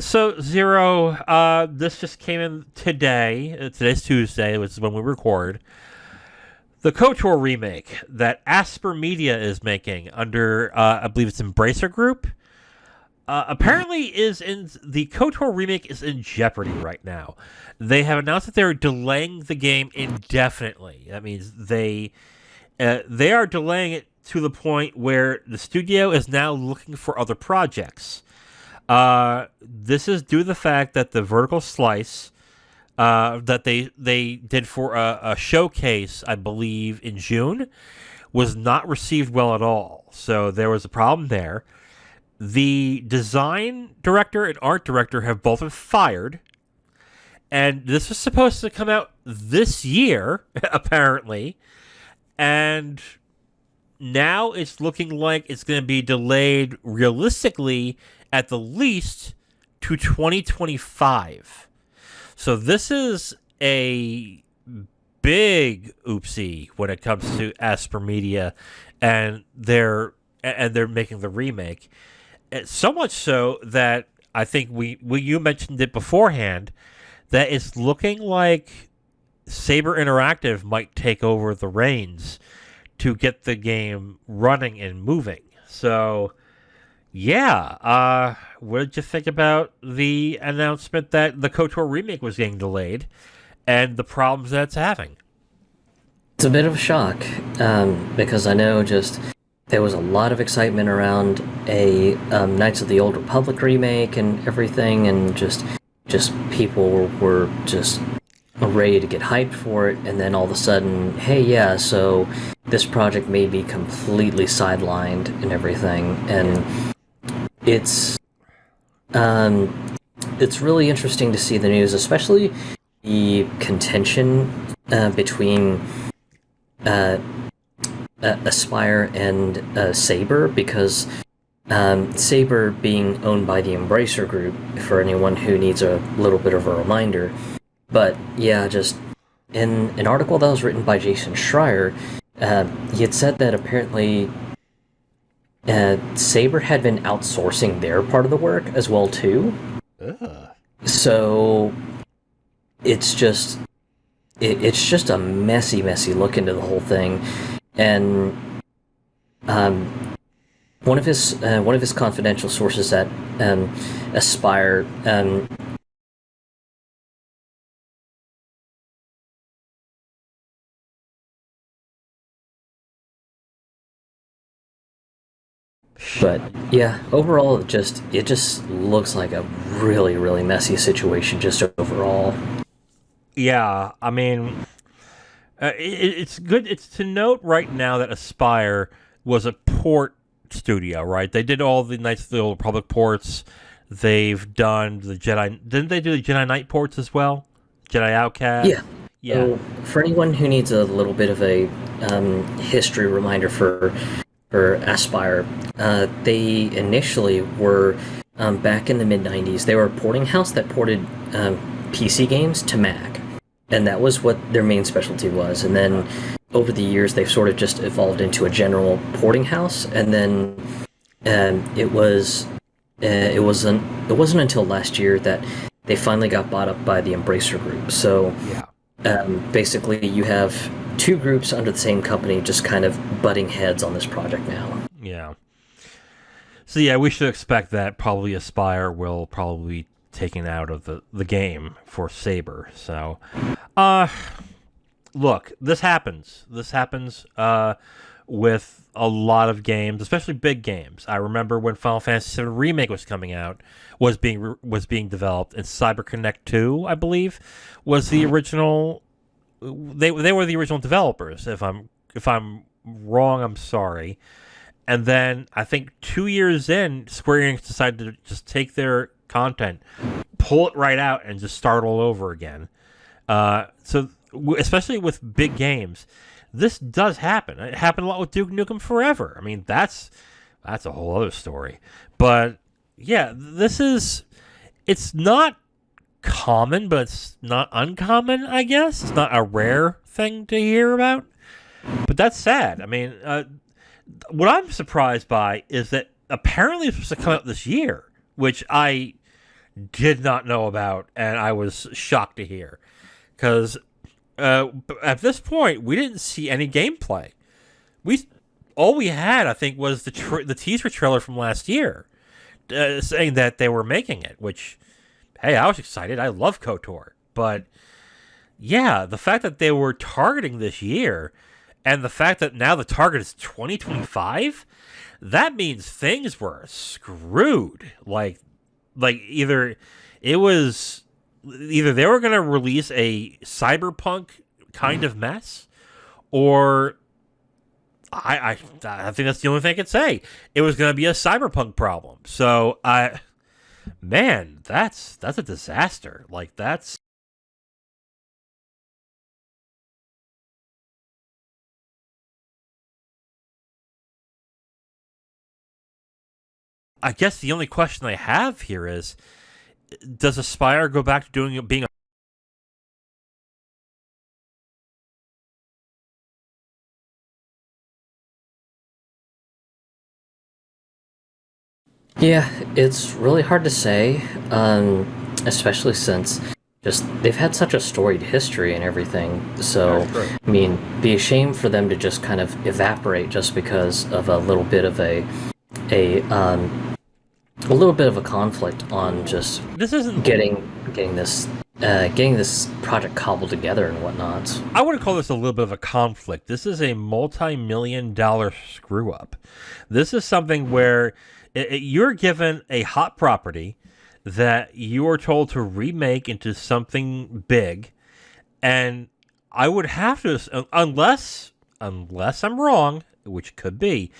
So Zero, this just came in today. Today's Tuesday, which is when we record. The KOTOR remake that Asper Media is making under, I believe it's Embracer Group, apparently is in the KOTOR remake is in jeopardy right now. They have announced that they're delaying the game indefinitely. That means they are delaying it to the point where the studio is now looking for other projects. This is due to the fact that the vertical slice that they did for a showcase, I believe, in June, was not received well at all. So there was a problem there. The design director and art director have both been fired, and this was supposed to come out this year, apparently, and now it's looking like it's going to be delayed realistically at the least to 2025. So this is a big oopsie when it comes to Asper Media and they're making the remake. So much so that I think you mentioned it beforehand that it's looking like Saber Interactive might take over the reins to get the game running and moving. So, yeah. What did you think about the announcement that the KOTOR remake was getting delayed and the problems that it's having? It's a bit of a shock, because I know just there was a lot of excitement around a Knights of the Old Republic remake and everything, and just people were just ready to get hyped for it, and then all of a sudden, hey, yeah, so this project may be completely sidelined and everything, and it's really interesting to see the news, especially the contention between Aspire and Saber, because Saber being owned by the Embracer Group, for anyone who needs a little bit of a reminder. But yeah, just in an article that was written by Jason Schreier, he had said that apparently Saber had been outsourcing their part of the work as well too. Ugh. So it's just a messy look into the whole thing, and one of his confidential sources at Aspire but yeah, overall, it just looks like a really messy situation just overall. Yeah, I mean, it's good. It's to note right now that Aspire was a port studio, right? They did all the Knights of the Old Republic ports. They've done the Jedi. Didn't they do the Jedi Knight ports as well? Jedi Outcast. Yeah. Yeah. So for anyone who needs a little bit of a history reminder for Aspire, they initially were back in the mid '90s. They were a porting house that ported PC games to Mac, and that was what their main specialty was. And then over the years, they've sort of just evolved into a general porting house. And then it wasn't until last year that they finally got bought up by the Embracer Group. So basically, you have two groups under the same company just kind of butting heads on this project now. Yeah. So yeah, we should expect that probably Aspire will probably be taken out of the game for Saber. So, look, this happens. This happens with a lot of games, especially big games. I remember when Final Fantasy VII Remake was coming out, was being developed, and CyberConnect 2, I believe, was the original. They were the original developers. If I'm wrong, I'm sorry. And then I think 2 years in, Square Enix decided to just take their content, pull it right out, and just start all over again. So especially with big games, this does happen. It happened a lot with Duke Nukem Forever. I mean, that's a whole other story. But yeah, it's not common, but it's not uncommon, I guess. It's not a rare thing to hear about. But that's sad. I mean, what I'm surprised by is that apparently it's supposed to come out this year, which I did not know about, and I was shocked to hear. Because at this point, we didn't see any gameplay. All we had, I think, was the teaser trailer from last year, saying that they were making it. Which, hey, I was excited. I love KOTOR, but yeah, the fact that they were targeting this year, and the fact that now the target is 2025, that means things were screwed. Like either they were going to release a cyberpunk kind of mess, or I think that's the only thing I could say. It was going to be a cyberpunk problem. So man, that's a disaster. Like that's. I guess the only question I have here is, does Aspire go back to being a. Yeah, it's really hard to say, especially since just they've had such a storied history and everything. So, I mean, be a shame for them to just kind of evaporate just because of a little bit of a a little bit of a conflict on just This isn't getting this project cobbled together and whatnot. I wouldn't call this a little bit of a conflict. This is a multi-million-dollar screw up. This is something where you're given a hot property that you are told to remake into something big, and I would have to, unless I'm wrong, which could be,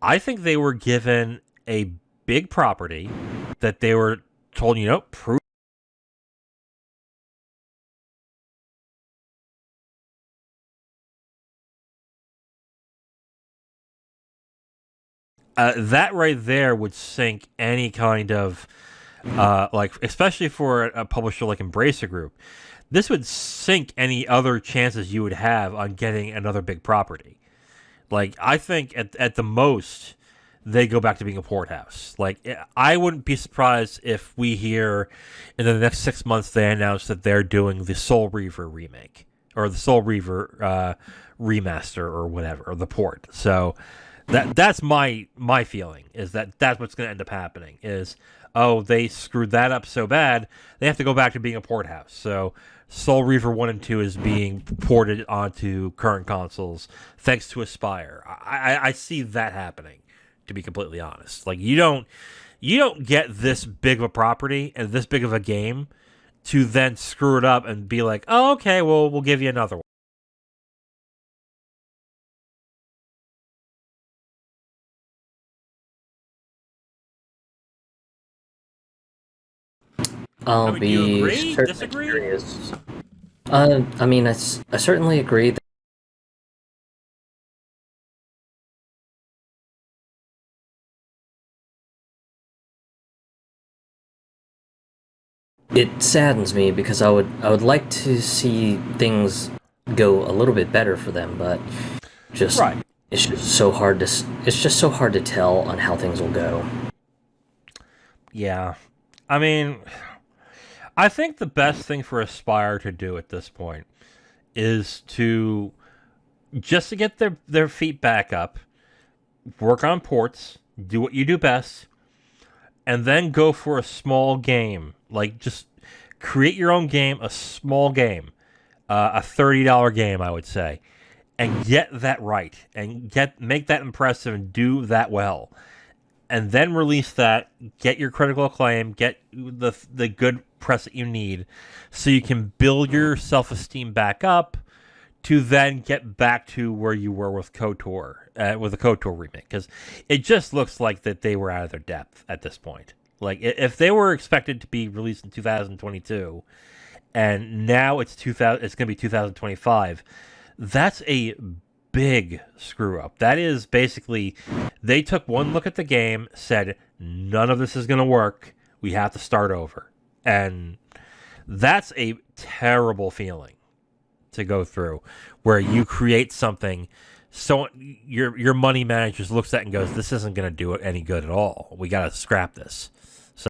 I think they were given a big property that they were told, prove. That right there would sink any kind of, especially for a publisher like Embracer Group, this would sink any other chances you would have on getting another big property. Like, I think at the most, they go back to being a port house. Like, I wouldn't be surprised if we hear in the next 6 months they announce that they're doing the Soul Reaver remake, or the Soul Reaver remaster, or whatever, or the port. So that's my feeling, is that that's what's going to end up happening, is, oh, they screwed that up so bad, they have to go back to being a port house. So Soul Reaver 1 and 2 is being ported onto current consoles thanks to Aspire. I see that happening, to be completely honest. Like, you don't get this big of a property and this big of a game to then screw it up and be like, oh, okay, well, we'll give you another one. I'll Do you be agree? certainly Disagree? curious. I mean, I certainly agree that it saddens me because I would like to see things go a little bit better for them, but just Right. it's just so hard to tell on how things will go. Yeah. I mean, I think the best thing for Aspire to do at this point is to just to get their feet back up, work on ports, do what you do best, and then go for a small game. Like, just create your own game, a small game, a $30 game, I would say, and get that right, and make that impressive and do that well, and then release that. Get your critical acclaim, get the good press that you need, so you can build your self-esteem back up to then get back to where you were with KOTOR, with the KOTOR remake, because it just looks like that they were out of their depth at this point. Like, if they were expected to be released in 2022, and now it's going to be 2025, that's a big screw up. That is basically, they took one look at the game, said, none of this is going to work, we have to start over. And that's a terrible feeling to go through, where you create something, so your money manager looks at it and goes, this isn't going to do it any good at all, we got to scrap this.